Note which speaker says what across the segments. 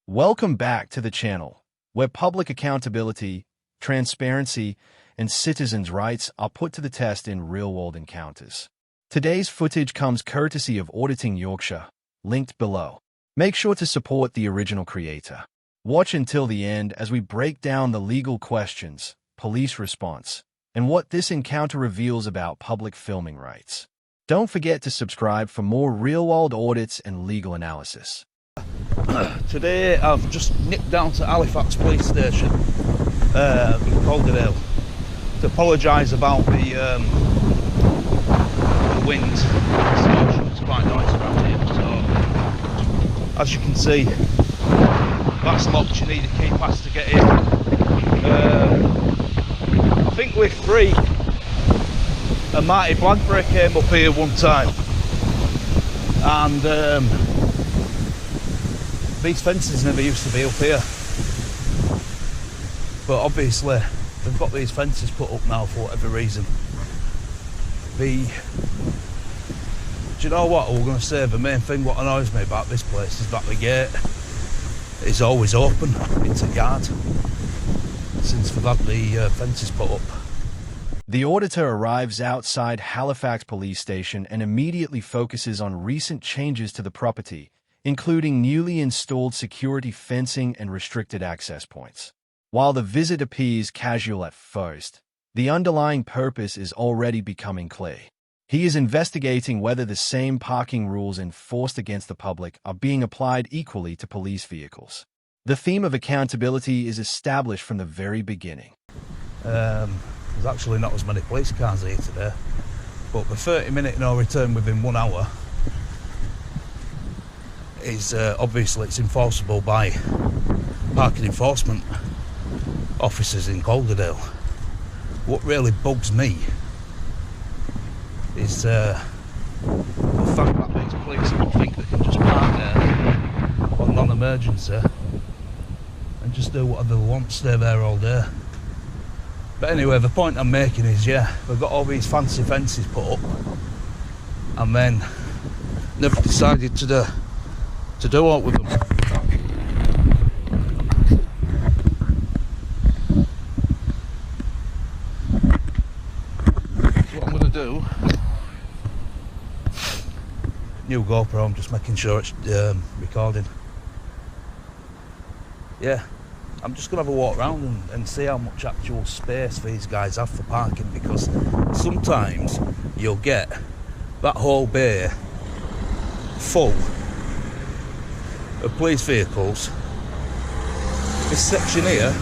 Speaker 1: Welcome back to the channel, where public accountability, transparency, and citizens' rights are put to the test in real-world encounters. Today's footage comes courtesy of Auditing Yorkshire, linked below. Make sure to support the original creator. Watch until the end as we break down the legal questions, police response, and what this encounter reveals about public filming rights. Don't forget to subscribe for more real-world audits and legal analysis.
Speaker 2: Today I've just nipped down to Halifax Police Station in Auditing to apologise about the wind. It's quite noisy around here, so as you can see that's locked. You need a key pass to get in. I think we're free. A mighty blackberry came up here one time and these fences never used to be up here, but obviously they've got these fences put up now for whatever reason. Do you know what we're going to say? The main thing what annoys me about this place is that the gate is always open into the yard since they've had the fences put up.
Speaker 1: The auditor arrives outside Halifax Police Station and immediately focuses on recent changes to the property, including newly installed security fencing and restricted access points. While the visit appears casual at first, the underlying purpose is already becoming clear. He is investigating whether the same parking rules enforced against the public are being applied equally to police vehicles. The theme of accountability is established from the very beginning.
Speaker 2: There's actually not as many police cars here today, but the 30-minute no return within 1 hour is obviously it's enforceable by parking enforcement officers in Auditing. What really bugs me is the fact that these police think they can just park there on non-emergency and just do whatever they want, stay there all day. But anyway, the point I'm making is, yeah, we've got all these fancy fences put up and then never decided to do what with them. So what I'm going to do, new GoPro, I'm just making sure it's recording. Yeah, I'm just going to have a walk around and see how much actual space these guys have for parking, because sometimes you'll get that whole bay full of police vehicles. This section here,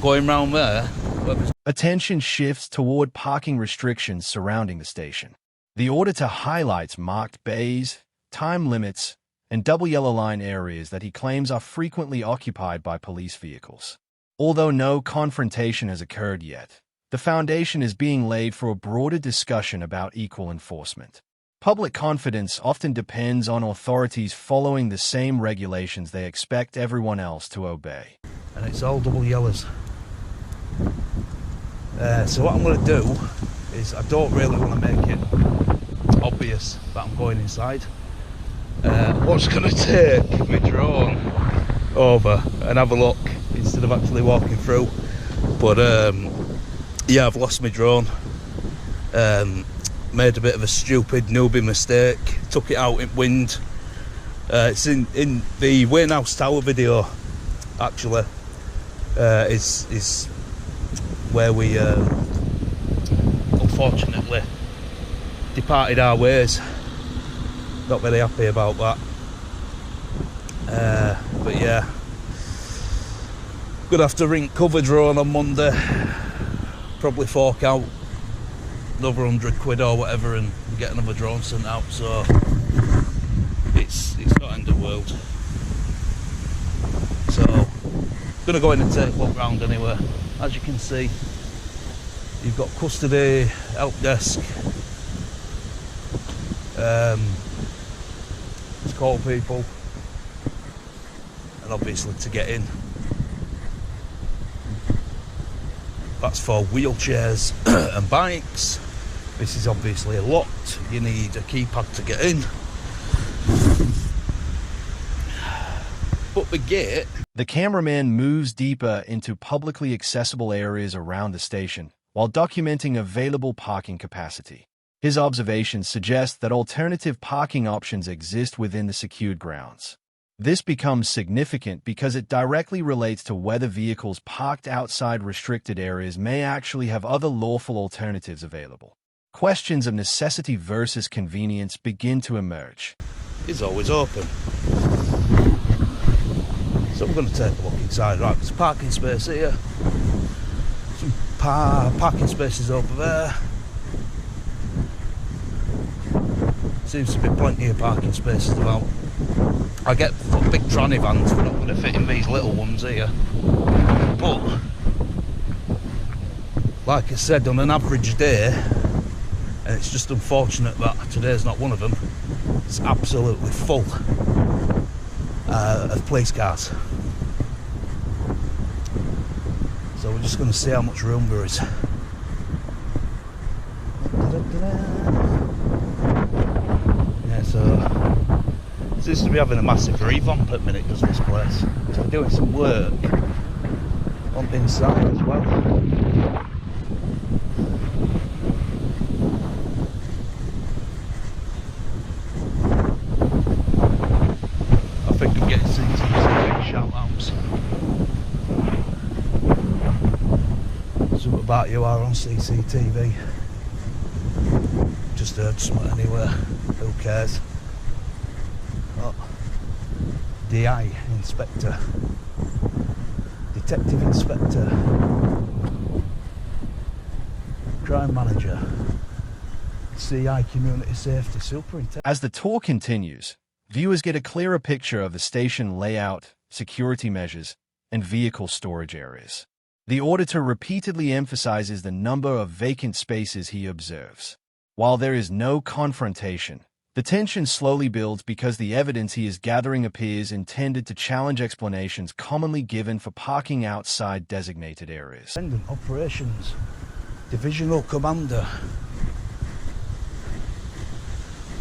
Speaker 2: going round there.
Speaker 1: Attention shifts toward parking restrictions surrounding the station. The auditor highlights marked bays, time limits, and double yellow line areas that he claims are frequently occupied by police vehicles. Although no confrontation has occurred yet, the foundation is being laid for a broader discussion about equal enforcement. Public confidence often depends on authorities following the same regulations they expect everyone else to obey.
Speaker 2: And it's all double yellows. So what I'm going to do is, I don't really want to make it obvious that I'm going inside. What's going to take my drone over and have a look instead of actually walking through. But yeah, I've lost my drone. Made a bit of a stupid newbie mistake, took it out in wind. It's in the Warehouse Tower video, actually, is where we unfortunately departed our ways. Not very happy about that. But yeah, gonna have to ring cover drone on Monday, probably fork out another £100 or whatever and get another drone sent out, so it's not end of the world. So gonna go in and take a look round anyway. As you can see, you've got custody, help desk, to call people, and obviously to get in. That's for wheelchairs and bikes. This is obviously locked. You need a keypad to get in. But the gate...
Speaker 1: The cameraman moves deeper into publicly accessible areas around the station while documenting available parking capacity. His observations suggest that alternative parking options exist within the secured grounds. This becomes significant because it directly relates to whether vehicles parked outside restricted areas may actually have other lawful alternatives available. Questions of necessity versus convenience begin to emerge.
Speaker 2: It's always open. So we're going to take a look inside. Right, there's a parking space here. Some parking spaces over there. Seems to be plenty of parking spaces about. I get big tranny vans, we're not going to fit in these little ones here. But, like I said, on an average day, and it's just unfortunate that today's not one of them, it's absolutely full of police cars. So we're just going to see how much room there is. Yeah, so seems to be having a massive revamp at the minute, does this place? So they're doing some work on the inside as well. I think I'm getting CCTV shout-outs. Something about you are on CCTV. Just heard something anywhere. Who cares? Oh. DI Inspector. Detective Inspector. Crime Manager. CI Community Safety Superintendent.
Speaker 1: As the tour continues, viewers get a clearer picture of the station layout, security measures, and vehicle storage areas. The auditor repeatedly emphasizes the number of vacant spaces he observes. While there is no confrontation, the tension slowly builds because the evidence he is gathering appears intended to challenge explanations commonly given for parking outside designated areas.
Speaker 2: Operations Divisional Commander.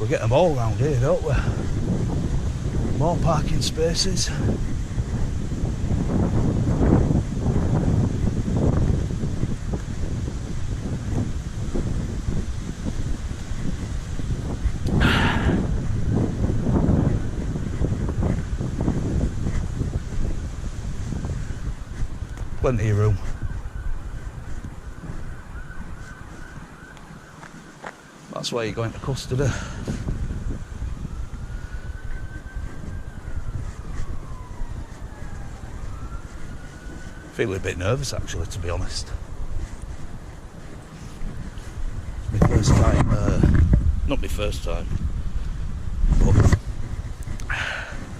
Speaker 2: We get them all round here, don't we? More parking spaces. Plenty of room. That's why you're going to custody. Feeling a bit nervous actually, to be honest. It's my first time, not my first time, but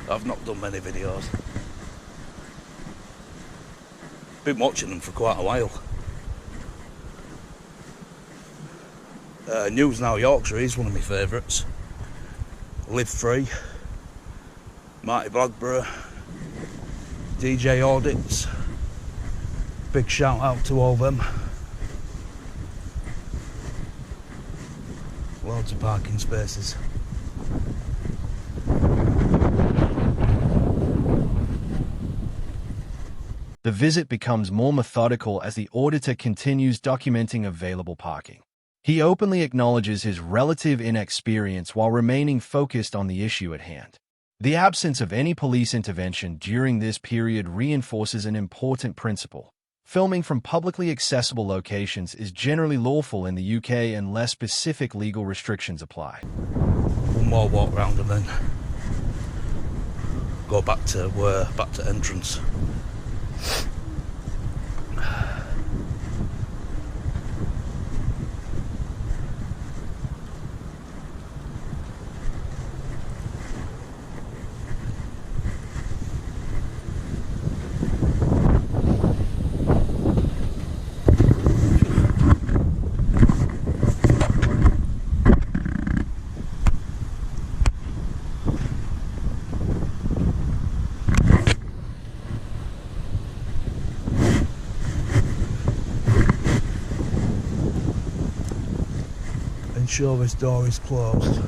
Speaker 2: I've not done many videos. Been watching them for quite a while. News Now Yorkshire is one of my favourites. Live Free, Marty Blackburrow, DJ Audits. Big shout out to all them. Loads of parking spaces.
Speaker 1: The visit becomes more methodical as the auditor continues documenting available parking. He openly acknowledges his relative inexperience while remaining focused on the issue at hand. The absence of any police intervention during this period reinforces an important principle. Filming from publicly accessible locations is generally lawful in the UK unless specific legal restrictions apply.
Speaker 2: One more walk round and then go back to entrance. Ensure this door is closed.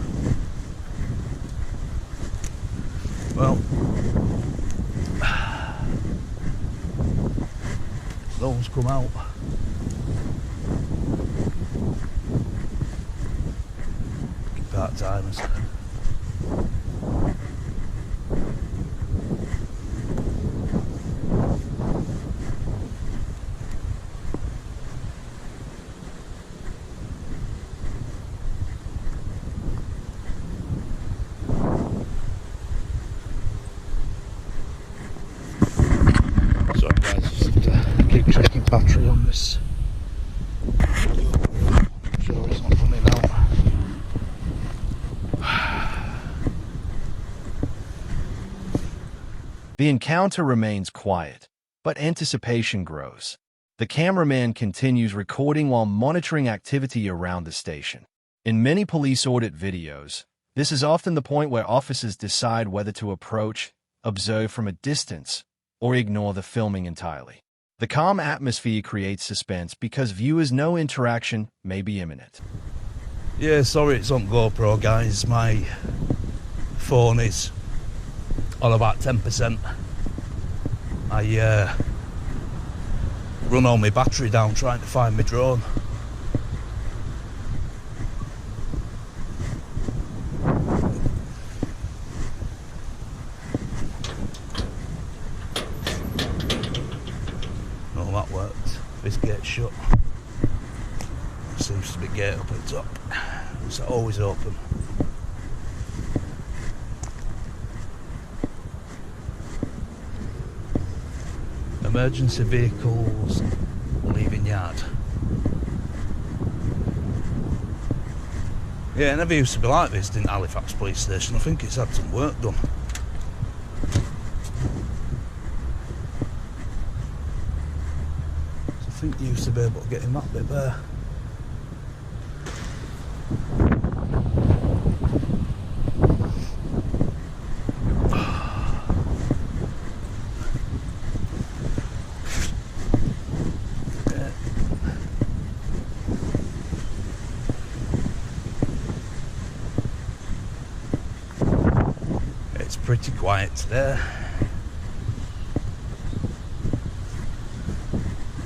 Speaker 2: Well, No one's come out. Part-timers. Sorry guys, just have to keep checking battery on this. I'm sure it's not running out.
Speaker 1: The encounter remains quiet, but anticipation grows. The cameraman continues recording while monitoring activity around the station. In many police audit videos, this is often the point where officers decide whether to approach, observe from a distance, or ignore the filming entirely. The calm atmosphere creates suspense because viewers know interaction may be imminent.
Speaker 2: Yeah, sorry it's on GoPro guys, my phone is on about 10%. I run all my battery down trying to find my drone. Oh, that worked. This gate's shut. Seems to be gate up at the top. It's always open. Emergency vehicles leaving yard. Yeah, it never used to be like this, didn't Halifax Police Station? I think it's had some work done. So I think you used to be able to get in that bit there. Pretty quiet there.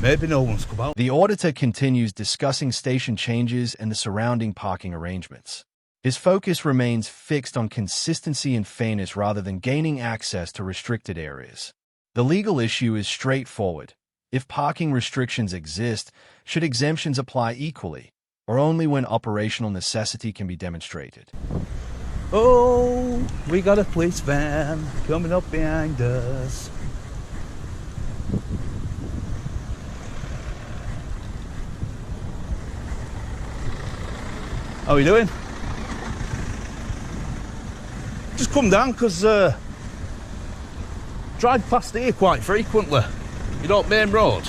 Speaker 2: Maybe no one's come out.
Speaker 1: The auditor continues discussing station changes and the surrounding parking arrangements. His focus remains fixed on consistency and fairness rather than gaining access to restricted areas. The legal issue is straightforward. If parking restrictions exist, should exemptions apply equally, or only when operational necessity can be demonstrated?
Speaker 2: Oh, we got a police van coming up behind us. How are you doing? Just come down because drive past here quite frequently. You know, main road.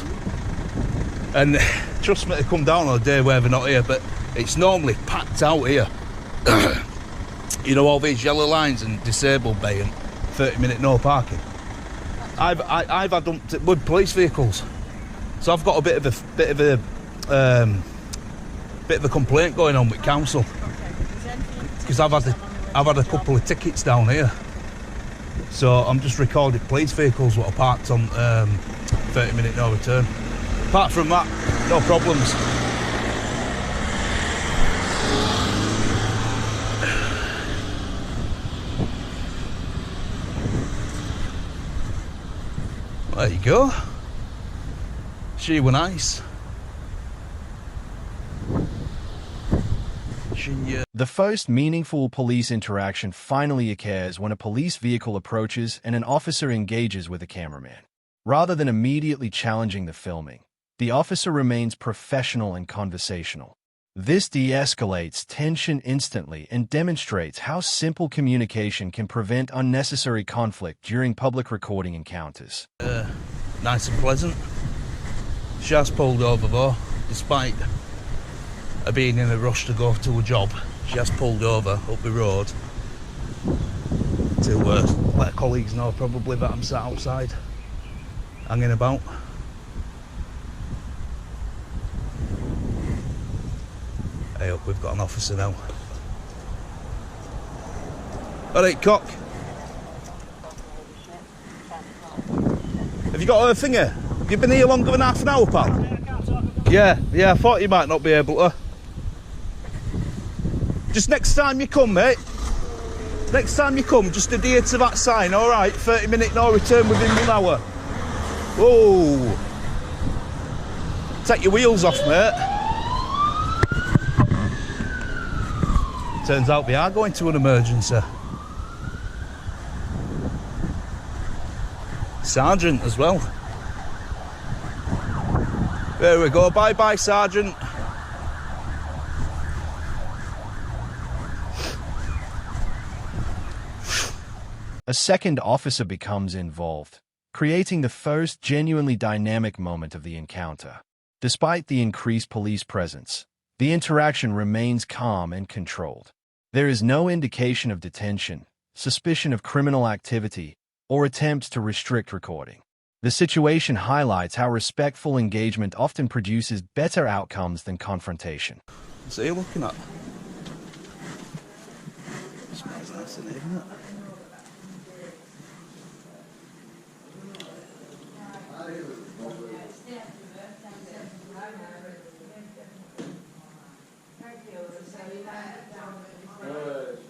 Speaker 2: And trust me to come down on a day where they're not here, but it's normally packed out here. You know, all these yellow lines and disabled bay and 30-minute no parking. I've had them with police vehicles, so I've got a bit of a complaint going on with council because I've had a couple of tickets down here. So I'm just recording police vehicles that are parked on 30-minute no return. Apart from that, no problems. There you go. She were nice.
Speaker 1: The first meaningful police interaction finally occurs when a police vehicle approaches and an officer engages with a cameraman. Rather than immediately challenging the filming, the officer remains professional and conversational. This de-escalates tension instantly and demonstrates how simple communication can prevent unnecessary conflict during public recording encounters.
Speaker 2: Nice and pleasant. She has pulled over though, despite her being in a rush to go to a job. She has pulled over up the road to let her colleagues know probably that I'm sat outside, hanging about. Hey up, we've got an officer now. Alright, cock. Have you got her finger? You've been here longer than half an hour, pal? Yeah, I thought you might not be able to. Just next time you come, mate. Next time you come, just adhere to that sign, alright? 30-minute no return within 1 hour. Whoa! Take your wheels off, mate. Turns out we are going to an emergency. Sergeant as well. There we go, bye-bye, Sergeant.
Speaker 1: A second officer becomes involved, creating the first genuinely dynamic moment of the encounter. Despite the increased police presence, the interaction remains calm and controlled. There is no indication of detention, suspicion of criminal activity, or attempts to restrict recording. The situation highlights how respectful engagement often produces better outcomes than confrontation.
Speaker 2: What's he looking at? Smells nice in here, isn't it?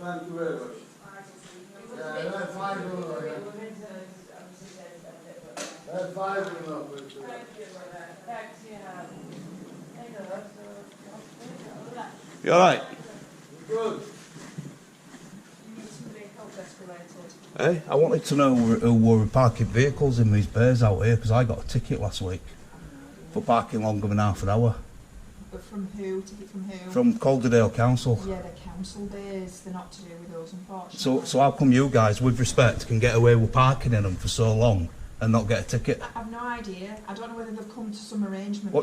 Speaker 3: Thank you very much. That's five enough.
Speaker 2: You alright?
Speaker 3: Good.
Speaker 2: Hey, I wanted to know who were parking vehicles in these bays out here, because I got a ticket last week for parking longer than half an hour.
Speaker 4: But from who? Ticket from who?
Speaker 2: From Calderdale Council.
Speaker 4: Yeah, they're council bays. They're not to do with us, unfortunately.
Speaker 2: So how come you guys, with respect, can get away with parking in them for so long and not get a ticket?
Speaker 4: I've no idea. I don't know whether they've come to some arrangement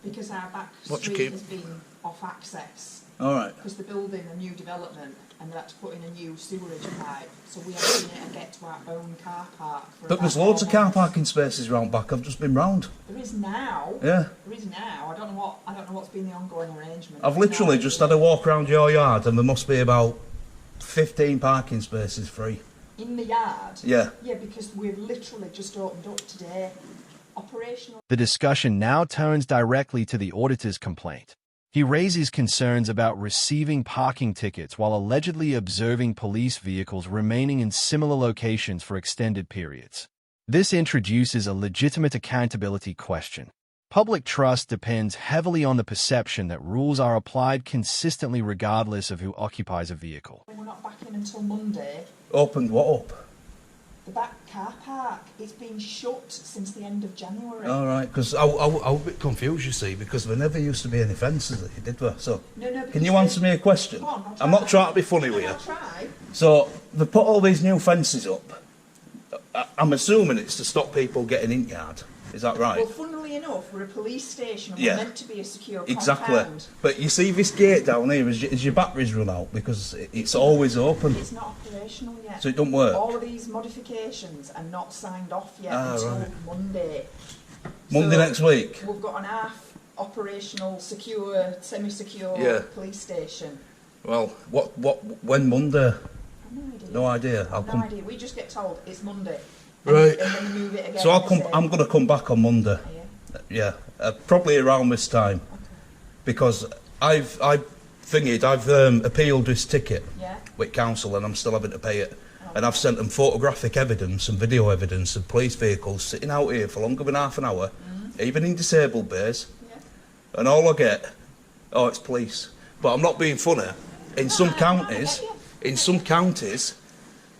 Speaker 4: because our back street has been off access.
Speaker 2: All right.
Speaker 4: Because they're building a new development and they had to put in a new sewerage pipe, so we haven't been able to get to our own car park.
Speaker 2: But there's loads of car parking spaces round back. I've just been round.
Speaker 4: There is now.
Speaker 2: Yeah.
Speaker 4: There is now. I don't know what's been the ongoing arrangement.
Speaker 2: I've literally just had a walk around your yard, and there must be about 15 parking spaces free.
Speaker 4: In the yard?
Speaker 2: Yeah.
Speaker 4: Yeah, because we've literally just opened up today. Operational.
Speaker 1: The discussion now turns directly to the auditor's complaint. He raises concerns about receiving parking tickets while allegedly observing police vehicles remaining in similar locations for extended periods. This introduces a legitimate accountability question. Public trust depends heavily on the perception that rules are applied consistently regardless of who occupies a vehicle.
Speaker 4: We're not back in until Monday.
Speaker 2: Opened what up?
Speaker 4: The back car park, it's been shut since the end of January.
Speaker 2: All right, because I was a bit confused, you see, because there never used to be any fences that you did there. So,
Speaker 4: No,
Speaker 2: can you answer me a question?
Speaker 4: Come on,
Speaker 2: I'm not trying to be funny with you.
Speaker 4: I'll try.
Speaker 2: So, they put all these new fences up. I'm assuming it's to stop people getting in yard. Is that right?
Speaker 4: Well, funnily enough, we're a police station and
Speaker 2: Yeah.
Speaker 4: we're meant to be a secure
Speaker 2: Exactly.
Speaker 4: compound.
Speaker 2: But you see this gate down here, is your batteries run out? Because it's always open.
Speaker 4: It's not operational yet.
Speaker 2: So it don't work?
Speaker 4: All of these modifications are not signed off yet until
Speaker 2: right.
Speaker 4: Monday.
Speaker 2: Monday
Speaker 4: So
Speaker 2: next week?
Speaker 4: We've got an half operational, secure, semi-secure
Speaker 2: Yeah.
Speaker 4: police station.
Speaker 2: Well, when Monday?
Speaker 4: I've no idea.
Speaker 2: No idea. I'll
Speaker 4: No
Speaker 2: come.
Speaker 4: idea. We just get told it's Monday.
Speaker 2: Right.
Speaker 4: And then we move it again.
Speaker 2: So
Speaker 4: and they say,
Speaker 2: I'm going to come back on Monday.
Speaker 4: Yeah.
Speaker 2: Yeah, probably around this time,
Speaker 4: Okay.
Speaker 2: because I've appealed this ticket
Speaker 4: Yeah.
Speaker 2: with council, and I'm still having to pay it.
Speaker 4: Oh.
Speaker 2: And I've sent them photographic evidence and video evidence of police vehicles sitting out here for longer than half an hour, even in disabled bays.
Speaker 4: Yeah.
Speaker 2: And all I get, oh, it's police. But I'm not being funny. In some counties,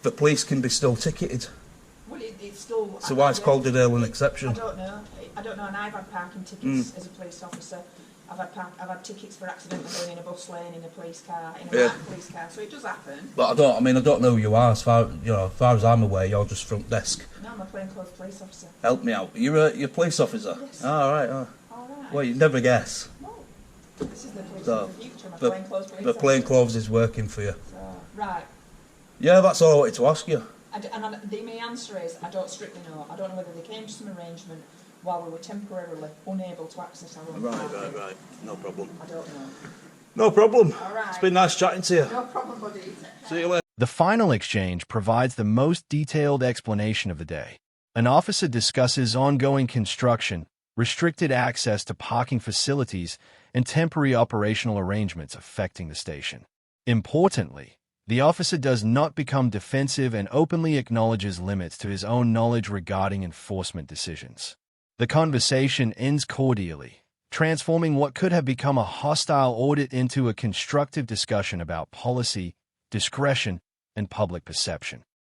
Speaker 2: the police can be still ticketed.
Speaker 4: Well, it's still.
Speaker 2: So why is
Speaker 4: yeah.
Speaker 2: Calderdale an
Speaker 4: I
Speaker 2: exception?
Speaker 4: don't know. And I've had parking tickets as a police officer. I've had tickets for accidentally going in a bus lane in a police car, in a marked police car. So it does happen.
Speaker 2: But I don't know who you are. As far as I'm aware, you're just front desk.
Speaker 4: No, I'm a plainclothes police officer.
Speaker 2: Help me out. You're a police officer?
Speaker 4: Yes.
Speaker 2: All right.
Speaker 4: All right.
Speaker 2: Well, you'd never guess.
Speaker 4: No. This is the police
Speaker 2: So,
Speaker 4: of the future. I'm a
Speaker 2: The,
Speaker 4: plainclothes police
Speaker 2: the
Speaker 4: officer.
Speaker 2: plainclothes is working for you.
Speaker 4: So, right.
Speaker 2: Yeah, that's all I wanted to ask you.
Speaker 4: The main answer is I don't strictly know. I don't know whether they came to some arrangement while we were temporarily unable to access our own parking.
Speaker 2: Right. No problem.
Speaker 4: I don't know.
Speaker 2: No problem.
Speaker 4: All right.
Speaker 2: It's been nice chatting to you.
Speaker 4: No problem, buddy.
Speaker 2: See you later.
Speaker 1: The final exchange provides the most detailed explanation of the day. An officer discusses ongoing construction, restricted access to parking facilities, and temporary operational arrangements affecting the station. Importantly, the officer does not become defensive and openly acknowledges limits to his own knowledge regarding enforcement decisions. The conversation ends cordially, transforming what could have become a hostile audit into a constructive discussion about policy, discretion, and public perception.